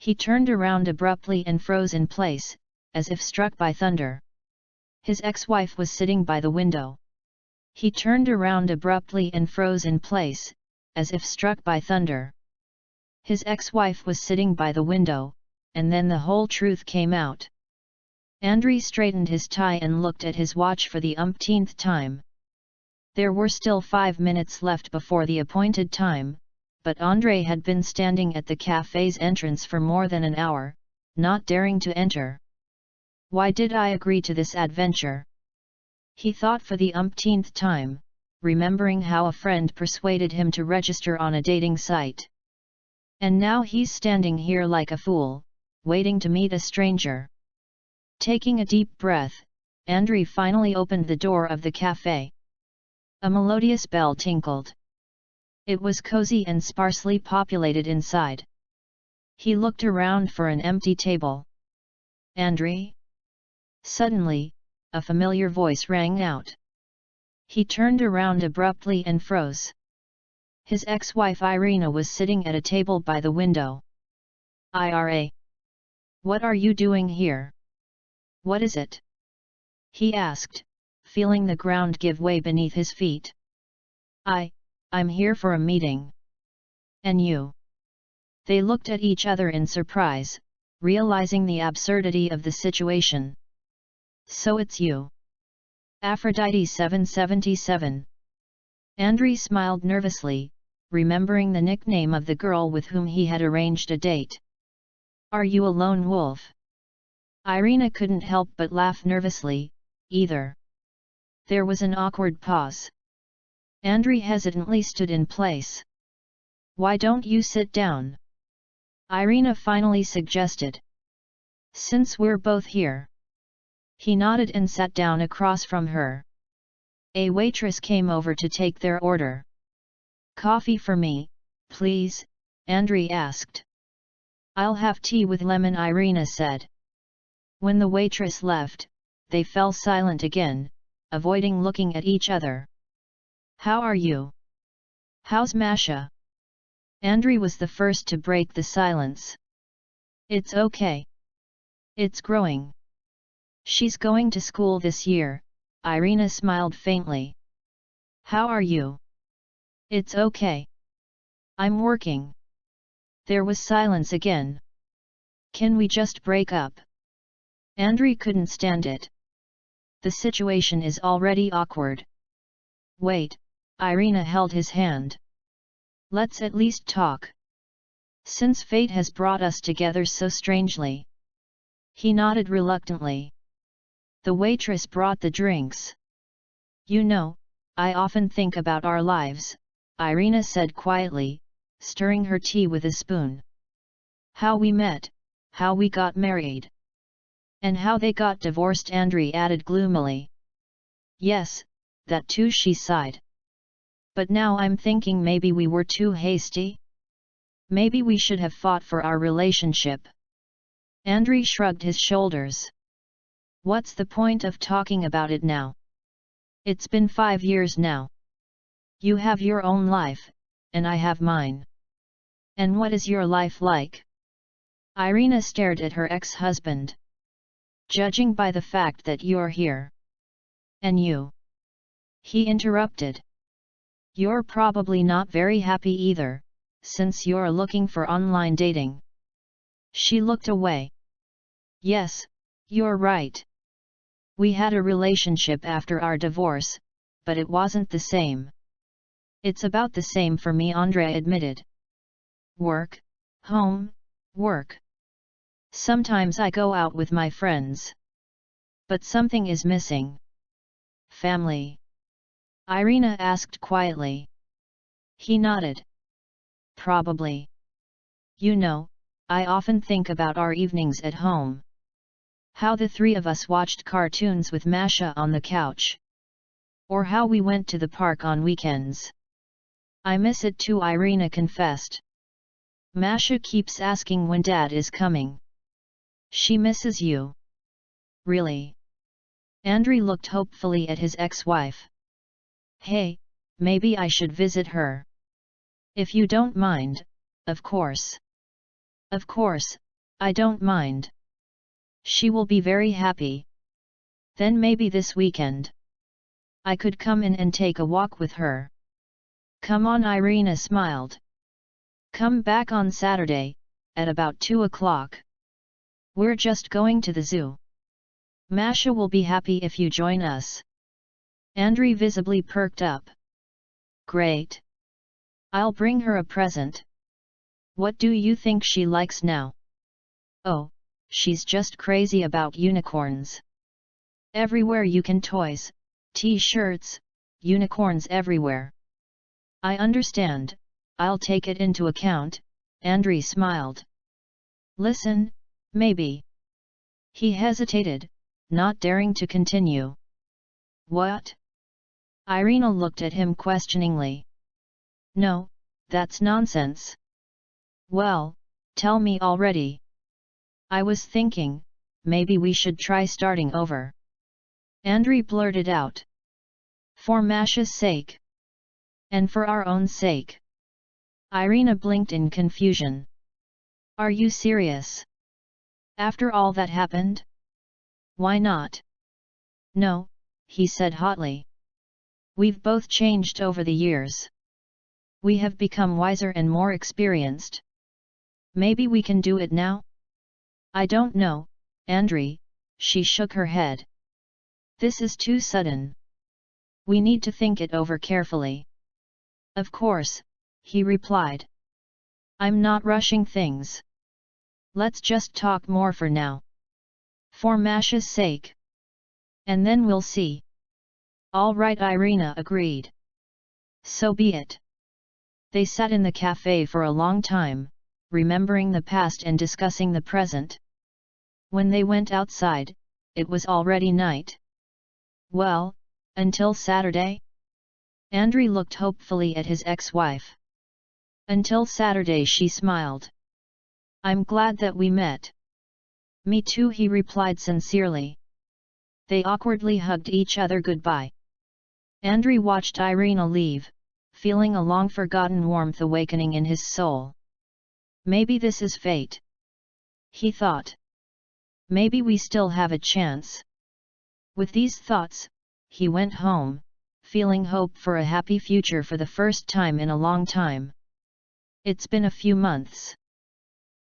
He turned around abruptly and froze in place, as if struck by thunder. His ex-wife was sitting by the window. He turned around abruptly and froze in place, as if struck by thunder. His ex-wife was sitting by the window, and then the whole truth came out. Andrei straightened his tie and looked at his watch for the umpteenth time. There were still 5 minutes left before the appointed time, but Andrei had been standing at the cafe's entrance for more than an hour, not daring to enter. Why did I agree to this adventure? He thought for the umpteenth time, remembering how a friend persuaded him to register on a dating site. And now he's standing here like a fool, waiting to meet a stranger. Taking a deep breath, Andrei finally opened the door of the cafe. A melodious bell tinkled. It was cozy and sparsely populated inside. He looked around for an empty table. Andrei? Suddenly, a familiar voice rang out. He turned around abruptly and froze. His ex-wife Irina was sitting at a table by the window. "Ira! What are you doing here? What is it?" he asked, feeling the ground give way beneath his feet. I'm here for a meeting." "And you?" They looked at each other in surprise, realizing the absurdity of the situation. "So it's you. Aphrodite 777. Andrei smiled nervously, remembering the nickname of the girl with whom he had arranged a date. "Are you a lone wolf?" Irina couldn't help but laugh nervously, either. There was an awkward pause. Andrei hesitantly stood in place. "Why don't you sit down?" Irina finally suggested. "Since we're both here." He nodded and sat down across from her. A waitress came over to take their order. "Coffee for me, please," Andrei asked. "I'll have tea with lemon," Irina said. When the waitress left, they fell silent again, avoiding looking at each other. "How are you? How's Masha?" Andrei was the first to break the silence. "It's okay. It's growing. She's going to school this year," Irina smiled faintly. "How are you?" "It's okay. I'm working." There was silence again. "Can we just break up?" Andrei couldn't stand it. The situation is already awkward. "Wait," Irina held his hand. "Let's at least talk. Since fate has brought us together so strangely." He nodded reluctantly. The waitress brought the drinks. "You know, I often think about our lives," Irina said quietly, stirring her tea with a spoon. "How we met, how we got married. And how they got divorced," Andrei added gloomily. "Yes, that too," she sighed. "But now I'm thinking maybe we were too hasty? Maybe we should have fought for our relationship." Andrei shrugged his shoulders. "What's the point of talking about it now? It's been 5 years now. You have your own life, and I have mine. And what is your life like?" Irina stared at her ex-husband. "Judging by the fact that you're here." "And you?" he interrupted. "You're probably not very happy either, since you're looking for online dating." She looked away. "Yes, you're right. We had a relationship after our divorce, but it wasn't the same." "It's about the same for me," Andrei admitted. "Work, home, work. Sometimes I go out with my friends. But something is missing." "Family?" Irina asked quietly. He nodded. "Probably. You know, I often think about our evenings at home. How the three of us watched cartoons with Masha on the couch. Or how we went to the park on weekends. I miss it too," Irina confessed. "Masha keeps asking when Dad is coming. She misses you." "Really?" Andrei looked hopefully at his ex-wife. "Hey, maybe I should visit her. If you don't mind, of course." "Of course," I don't mind. She will be very happy. Then maybe this weekend I could come in and take a walk with her. Come on, Irina smiled. Come back on Saturday, at about 2 o'clock. We're just going to the zoo. Masha will be happy if you join us. Andrei visibly perked up. Great. I'll bring her a present. What do you think she likes now? Oh, she's just crazy about unicorns. Everywhere you can toys, t-shirts, unicorns everywhere. I understand, I'll take it into account, Andrei smiled. Listen, maybe. He hesitated, not daring to continue. What? Irina looked at him questioningly. No, that's nonsense. Well, tell me already. I was thinking, maybe we should try starting over. Andrei blurted out. For Masha's sake. And for our own sake. Irina blinked in confusion. Are you serious? After all that happened? Why not? No, he said hotly. We've both changed over the years. We have become wiser and more experienced. Maybe we can do it now? I don't know, Andrei, she shook her head. This is too sudden. We need to think it over carefully. Of course, he replied. I'm not rushing things. Let's just talk more for now. For Masha's sake. And then we'll see. All right, Irina agreed. So be it. They sat in the cafe for a long time, remembering the past and discussing the present. When they went outside, it was already night. Well, until Saturday? Andrei looked hopefully at his ex-wife. Until Saturday, she smiled. I'm glad that we met. Me too, he replied sincerely. They awkwardly hugged each other goodbye. Andrei watched Irina leave, feeling a long-forgotten warmth awakening in his soul. Maybe this is fate. He thought. Maybe we still have a chance. With these thoughts, he went home, feeling hope for a happy future for the first time in a long time. It's been a few months.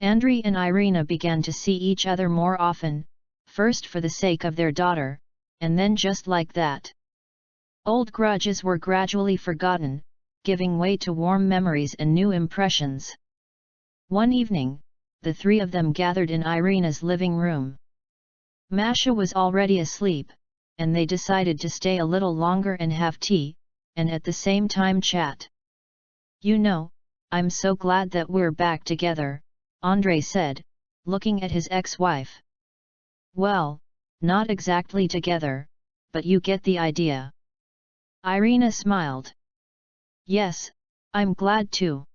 Andrei and Irina began to see each other more often, first for the sake of their daughter, and then just like that. Old grudges were gradually forgotten, giving way to warm memories and new impressions. One evening, the three of them gathered in Irina's living room. Masha was already asleep, and they decided to stay a little longer and have tea, and at the same time chat. You know, I'm so glad that we're back together, Andrei said, looking at his ex-wife. Well, not exactly together, but you get the idea. Irina smiled. Yes, I'm glad too.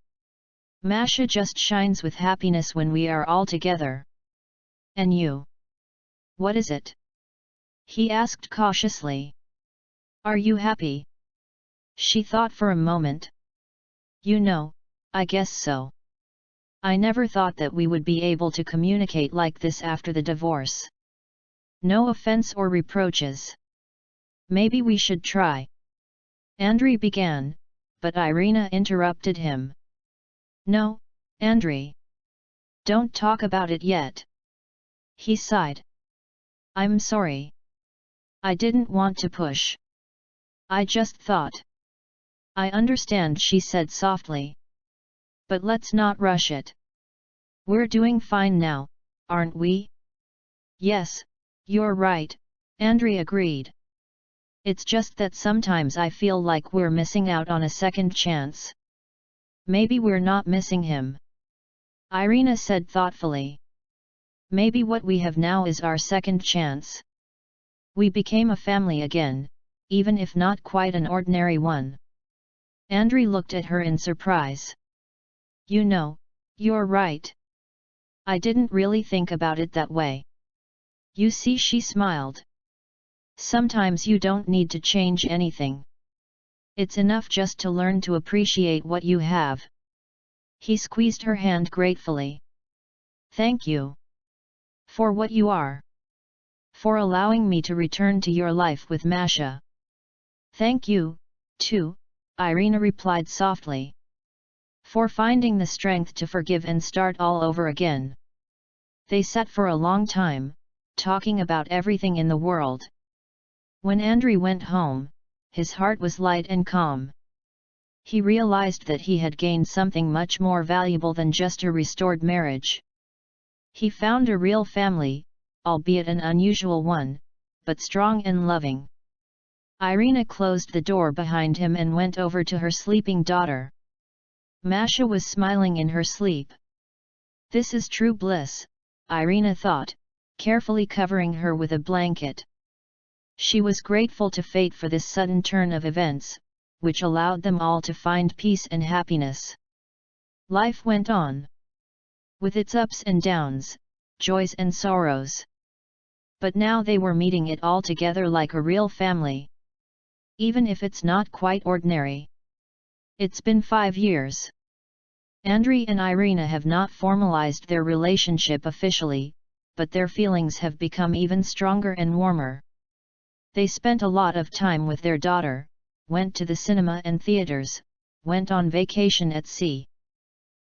Masha just shines with happiness when we are all together. And you? What is it? He asked cautiously. Are you happy? She thought for a moment. You know, I guess so. I never thought that we would be able to communicate like this after the divorce. No offense or reproaches. Maybe we should try. Andrei began, but Irina interrupted him. No, Andrei. Don't talk about it yet. He sighed. I'm sorry. I didn't want to push. I just thought. I understand, she said softly. But let's not rush it. We're doing fine now, aren't we? Yes, you're right, Andrei agreed. It's just that sometimes I feel like we're missing out on a second chance. Maybe we're not missing him. Irina said thoughtfully. Maybe what we have now is our second chance. We became a family again, even if not quite an ordinary one. Andrei looked at her in surprise. You know, you're right. I didn't really think about it that way. You see, she smiled. Sometimes you don't need to change anything. It's enough just to learn to appreciate what you have. He squeezed her hand gratefully. Thank you. For what you are. For allowing me to return to your life with Masha. Thank you, too, Irina replied softly. For finding the strength to forgive and start all over again. They sat for a long time, talking about everything in the world. When Andrei went home, his heart was light and calm. He realized that he had gained something much more valuable than just a restored marriage. He found a real family, albeit an unusual one, but strong and loving. Irina closed the door behind him and went over to her sleeping daughter. Masha was smiling in her sleep. This is true bliss, Irina thought, carefully covering her with a blanket. She was grateful to fate for this sudden turn of events, which allowed them all to find peace and happiness. Life went on. With its ups and downs, joys and sorrows. But now they were meeting it all together like a real family. Even if it's not quite ordinary. It's been 5 years. Andrei and Irina have not formalized their relationship officially, but their feelings have become even stronger and warmer. They spent a lot of time with their daughter, went to the cinema and theaters, went on vacation at sea.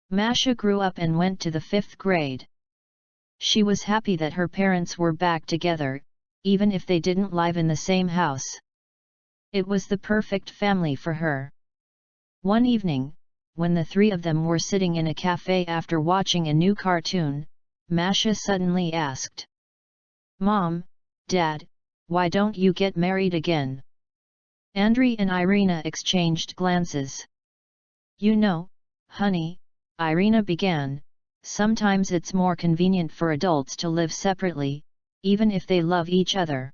Masha grew up and went to the 5th grade. She was happy that her parents were back together, even if they didn't live in the same house. It was the perfect family for her. One evening, when the three of them were sitting in a cafe after watching a new cartoon, Masha suddenly asked, "Mom, Dad, why don't you get married again?" Andrei and Irina exchanged glances. "You know, honey," Irina began, "sometimes it's more convenient for adults to live separately, even if they love each other.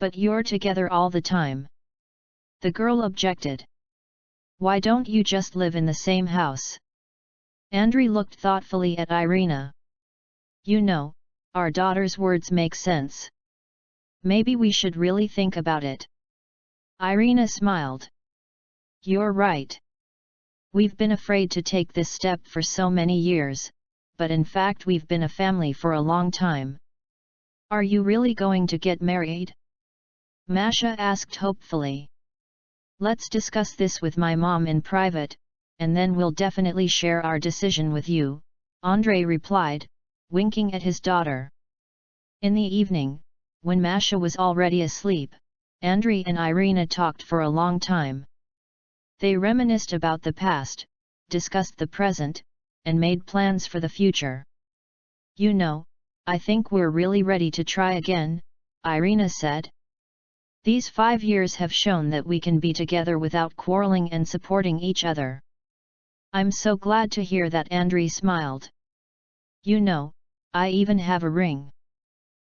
But you're together all the time." The girl objected. "Why don't you just live in the same house?" Andrei looked thoughtfully at Irina. "You know, our daughter's words make sense. Maybe we should really think about it." Irina smiled. "You're right. We've been afraid to take this step for so many years, but in fact we've been a family for a long time. Are you really going to get married?" Masha asked hopefully. "Let's discuss this with my mom in private, and then we'll definitely share our decision with you," Andrei replied, winking at his daughter. In the evening, when Masha was already asleep, Andrei and Irina talked for a long time. They reminisced about the past, discussed the present, and made plans for the future. "You know, I think we're really ready to try again," Irina said. "These 5 years have shown that we can be together without quarreling and supporting each other." "I'm so glad to hear that," Andrei smiled. "You know, I even have a ring.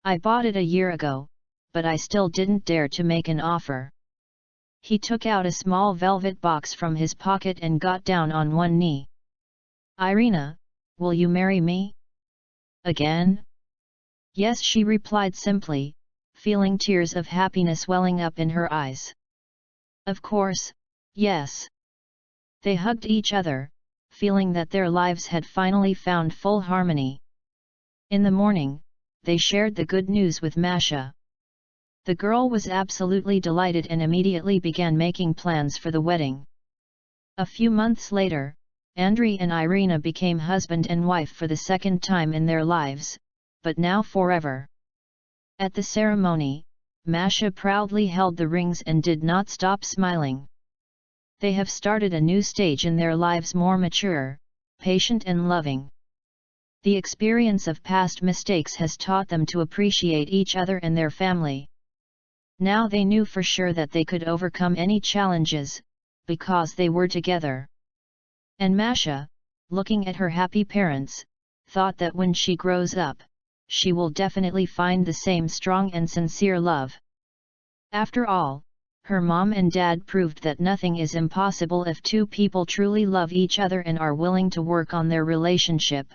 I bought it a year ago, but I still didn't dare to make an offer." He took out a small velvet box from his pocket and got down on one knee. "Irina, will you marry me?" "Again?" "Yes," she replied simply, feeling tears of happiness welling up in her eyes. "Of course, yes." They hugged each other, feeling that their lives had finally found full harmony. In the morning, they shared the good news with Masha. The girl was absolutely delighted and immediately began making plans for the wedding. A few months later, Andrei and Irina became husband and wife for the second time in their lives, but now forever. At the ceremony, Masha proudly held the rings and did not stop smiling. They have started a new stage in their lives, more mature, patient and loving. The experience of past mistakes has taught them to appreciate each other and their family. Now they knew for sure that they could overcome any challenges, because they were together. And Masha, looking at her happy parents, thought that when she grows up, she will definitely find the same strong and sincere love. After all, her mom and dad proved that nothing is impossible if two people truly love each other and are willing to work on their relationship.